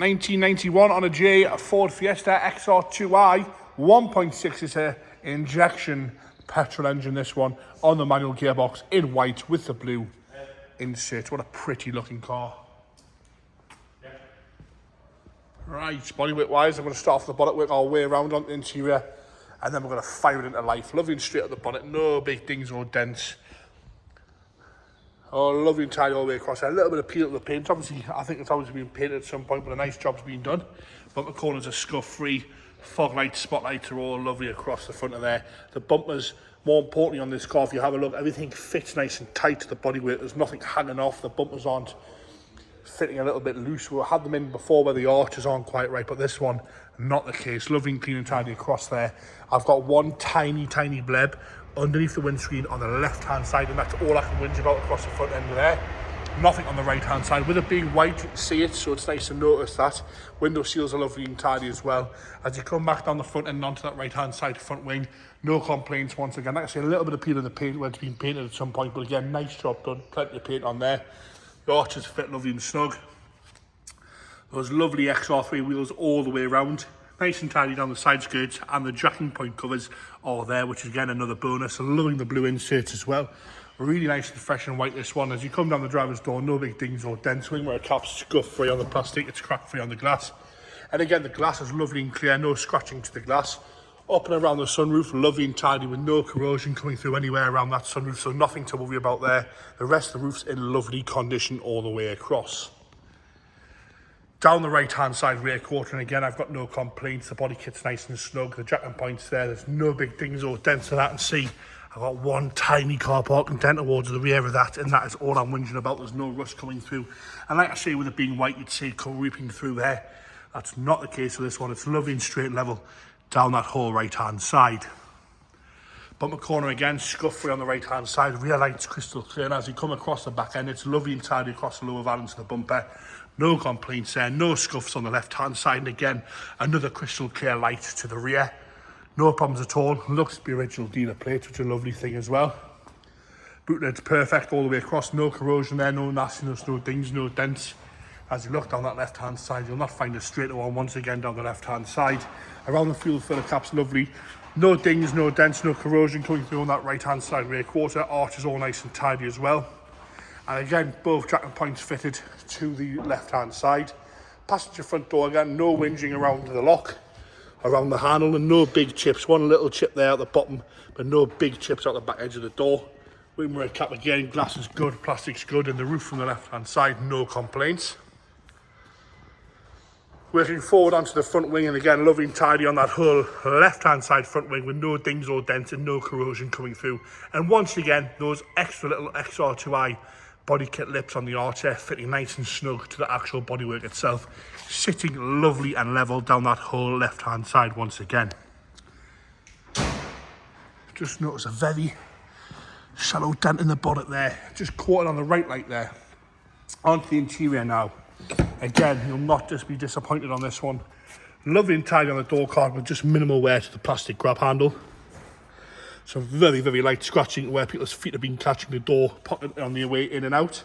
1991 on a J, a Ford Fiesta XR2i, 1.6 litre injection petrol engine, this one, on the manual gearbox in white with the blue insert. What a pretty looking car. Right, bodywork wise, I'm going to start off the bonnet, work our way around on the interior, and then we're going to fire it into life. Lovely and straight at the bonnet, no big dings or dents. Oh, lovely and tidy all the way across there. A little bit of peel at the paint. Obviously, I think it's obviously been painted at some point, but a nice job's been done. Bumper corners are scuff-free. Fog lights, spotlights are all lovely across the front of there. The bumpers, more importantly on this car, if you have a look, everything fits nice and tight to the bodywork. There's nothing hanging off. The bumpers aren't fitting a little bit loose. We had them in before where the arches aren't quite right, but this one, not the case. Lovely and clean and tidy across there. I've got one tiny bleb underneath the windscreen on the left hand side, and that's all I can whinge about across the front end of there. Nothing on the right hand side. With it being white, you can see it, so it's nice to notice that. Window seals are lovely and tidy as well. As you come back down the front end onto that right hand side front wing, no complaints once again. Like I say, a little bit of peel in the paint where it's been painted at some point, but again, nice job done. Plenty of paint on there. The arches fit lovely and snug. Those lovely XR3 wheels all the way around. Nice and tidy down the side skirts, and the jacking point covers are there, which is again another bonus. I'm loving the blue inserts as well. Really nice and fresh and white, this one. As you come down the driver's door, no big dings or dents. Wing mirror caps scuff free on the plastic, it's crack free on the glass. And again, the glass is lovely and clear, no scratching to the glass. Up and around the sunroof, lovely and tidy with no corrosion coming through anywhere around that sunroof, so nothing to worry about there. The rest of the roof's in lovely condition all the way across. Down the right hand side rear quarter, and again, I've got no complaints. The body kit's nice and snug. The jacking points there, there's no big dings or dents to that. And see, I've got one tiny car parking dent towards the rear of that, and that is all I'm whinging about. There's no rust coming through. And like I say, with it being white, you'd see it come reaping through there. That's not the case with this one. It's lovely and straight level down that whole right hand side. Bumper corner again, scuff free on the right hand side. Rear lights crystal clear, and as you come across the back end, it's lovely and tidy across the lower valance of the bumper. No complaints there, no scuffs on the left hand side, and again, another crystal clear light to the rear. No problems at all. Looks to be original dealer plate, which is a lovely thing as well. Boot lid's perfect all the way across, no corrosion there, no nastiness, no dings, no dents. As you look down that left hand side, you'll not find a straight one once again down the left hand side. Around the fuel filler cap's lovely. No dings, no dents, no corrosion coming through on that right hand side rear quarter. Arch is all nice and tidy as well. And again, both jacking points fitted to the left hand side. Passenger front door again, no whinging around the lock, around the handle, and no big chips. One little chip there at the bottom, but no big chips out the back edge of the door. Wing mirror cap again, glass is good, plastic's good, and the roof from the left hand side, no complaints. Working forward onto the front wing, and again, lovely and tidy on that whole left-hand side front wing with no dings or dents and no corrosion coming through. And once again, those extra little XR2i body kit lips on the arch there, fitting nice and snug to the actual bodywork itself. Sitting lovely and level down that whole left-hand side once again. Just notice a very shallow dent in the bonnet there. Just caught it on the right light there. Onto the interior now. Again, you'll not just be disappointed on this one. Lovely and tidy on the door card with just minimal wear to the plastic grab handle. Some very light scratching where people's feet have been catching the door pocket on their way in and out.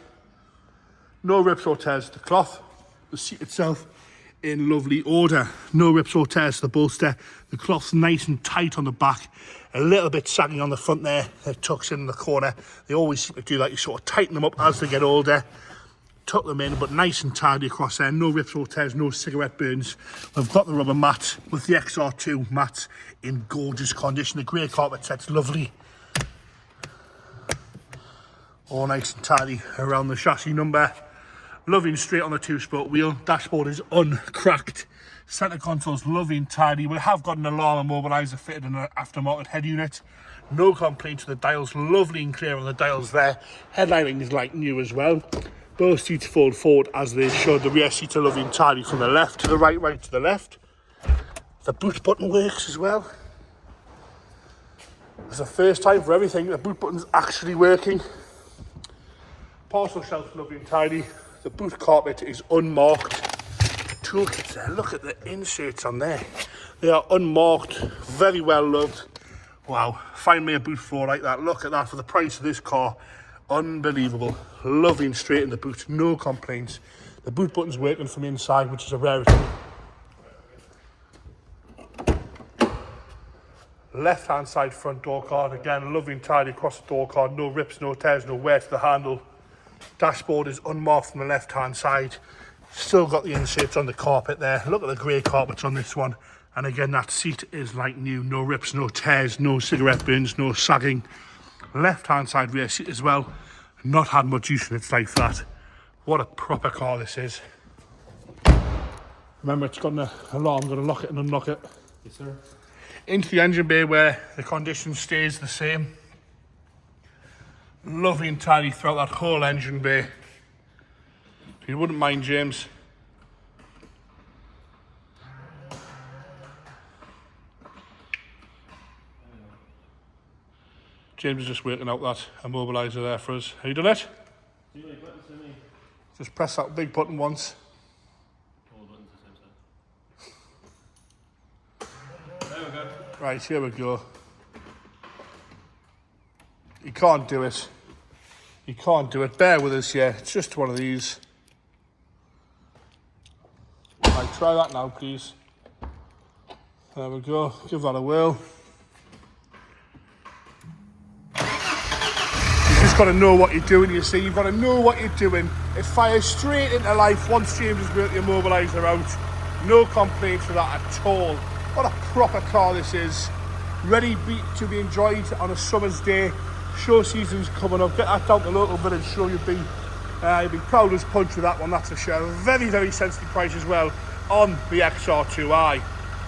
No rips or tears to the cloth. The seat itself in lovely order. No rips or tears to the bolster. The cloth's nice and tight on the back. A little bit sagging on the front there. It tucks in the corner. They always seem to do that. You sort of tighten them up as they get older. Tuck them in, but nice and tidy across there. No rips or tears, no cigarette burns. We've got the rubber mat with the XR2 mats in gorgeous condition. The grey carpet set's lovely. All nice and tidy around the chassis number. Lovely and straight on the two-spoke wheel. Dashboard is uncracked. Centre console's lovely and tidy. We have got an alarm immobiliser fitted in an aftermarket head unit. No complaints with the dials. Lovely and clear on the dials there. Headlining is like new as well. Both seats fold forward as they should. The rear seats are lovely and tidy from the left to the right, right to the left. The boot button works as well. It's the first time for everything. The boot button's actually working. Parcel shelf lovely and tidy. The boot carpet is unmarked. Toolkit there. Look at the inserts on there. They are unmarked, very well loved. Wow, find me a boot floor like that. Look at that for the price of this car. Unbelievable. Lovely and straight in the boot, no complaints. The boot button's working from inside, which is a rarity. Left hand side front door card, again lovely and tidy across the door card, no rips, no tears, no wear to the handle. Dashboard is unmarked from the left hand side. Still got the inserts on the carpet there. Look at the grey carpets on this one. And again, that seat is like new, no rips, no tears, no cigarette burns, no sagging. Left hand side rear seat as well. Not had much use in its life, that. What a proper car this is. Remember, it's got an alarm. I'm going to lock it and unlock it. Yes, sir. Into the engine bay where the condition stays the same. Lovely and tidy throughout that whole engine bay. If you wouldn't mind, James. James is just working out that immobiliser there for us. Have you done it? Just press that big button once. All buttons the same side. There we go. Right, here we go. You can't do it. You can't do it. Bear with us, yeah. It's just one of these. Right, try that now, please. There we go. Give that a whirl. You just got to know what you're doing, you see. You've got to know what you're doing. It fires straight into life once James has worked the immobiliser out. No complaints for that at all. What a proper car this is. Ready to be enjoyed on a summer's day. Show season's coming up. Get that down to the local village show. You'll be proud as punch with that one, that's for sure. Very, very sensitive price as well on the XR2i.